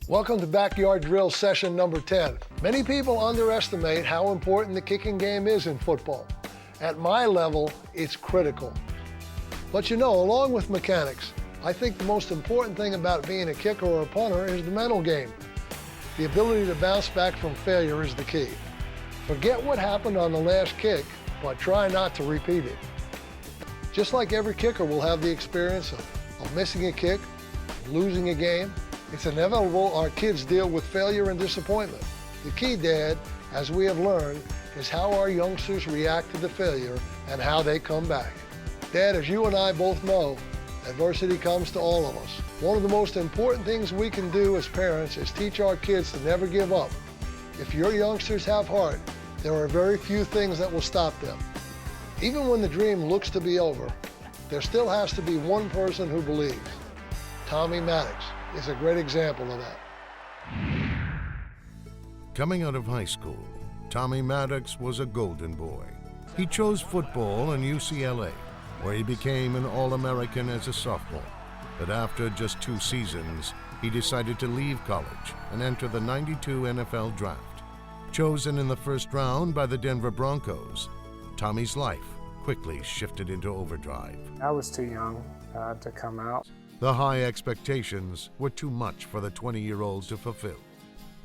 Welcome to Backyard Drill session number 10. Many people underestimate how important the kicking game is in football. At my level, it's critical. But you know, along with mechanics, I think the most important thing about being a kicker or a punter is the mental game. The ability to bounce back from failure is the key. Forget what happened on the last kick, but try not to repeat it. Just like every kicker will have the experience of missing a kick, losing a game, it's inevitable our kids deal with failure and disappointment. The key, Dad, as we have learned, is how our youngsters react to the failure and how they come back. Dad, as you and I both know, adversity comes to all of us. One of the most important things we can do as parents is teach our kids to never give up. If your youngsters have heart, there are very few things that will stop them. Even when the dream looks to be over, there still has to be one person who believes. Tommy Maddox is a great example of that. Coming out of high school, Tommy Maddox was a golden boy. He chose football in UCLA, where he became an All-American as a sophomore. But after just 2 seasons, he decided to leave college and enter the '92 NFL Draft. Chosen in the first round by the Denver Broncos, Tommy's life quickly shifted into overdrive. I was too young to come out. The high expectations were too much for the 20-year-old to fulfill.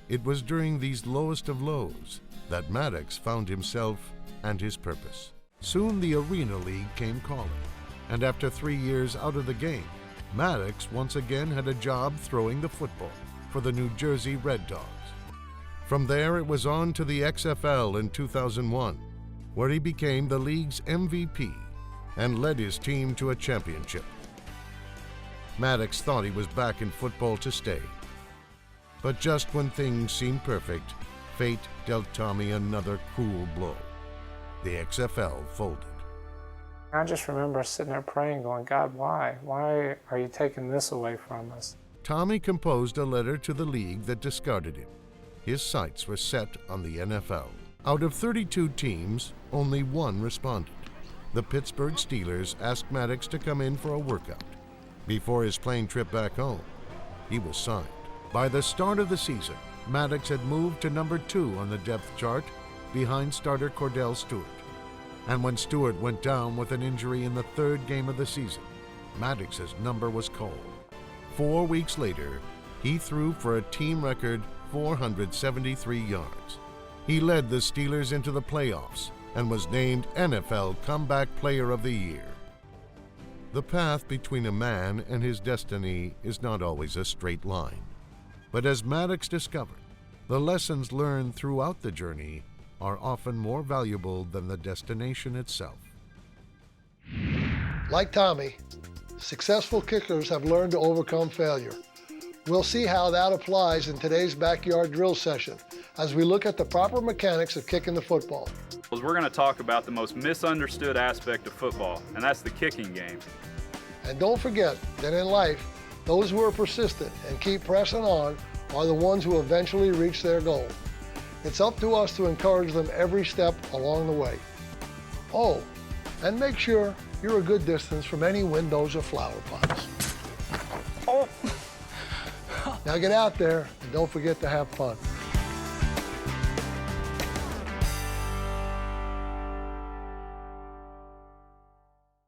It was during these lowest of lows that Maddox found himself and his purpose. Soon the Arena League came calling, and after 3 years out of the game, Maddox once again had a job throwing the football for the New Jersey Red Dogs. From there, it was on to the XFL in 2001, where he became the league's MVP and led his team to a championship. Maddox thought he was back in football to stay. But just when things seemed perfect, fate dealt Tommy another cruel blow. The XFL folded. I just remember sitting there praying, going, God, why? Why are you taking this away from us? Tommy composed a letter to the league that discarded him. His sights were set on the NFL. Out of 32 teams, only one responded. The Pittsburgh Steelers asked Maddox to come in for a workout. Before his plane trip back home, he was signed. By the start of the season, Maddox had moved to number 2 on the depth chart behind starter Cordell Stewart. And when Stewart went down with an injury in the 3rd game of the season, Maddox's number was called. 4 weeks later, he threw for a team record 473 yards. He led the Steelers into the playoffs and was named NFL Comeback Player of the Year. The path between a man and his destiny is not always a straight line. But as Maddox discovered, the lessons learned throughout the journey are often more valuable than the destination itself. Like Tommy, successful kickers have learned to overcome failure. We'll see how that applies in today's Backyard Drill session as we look at the proper mechanics of kicking the football. We're going to talk about the most misunderstood aspect of football, and that's the kicking game. And don't forget that in life, those who are persistent and keep pressing on are the ones who eventually reach their goal. It's up to us to encourage them every step along the way. Oh, and make sure you're a good distance from any windows or flower pots. Oh. Now get out there and don't forget to have fun.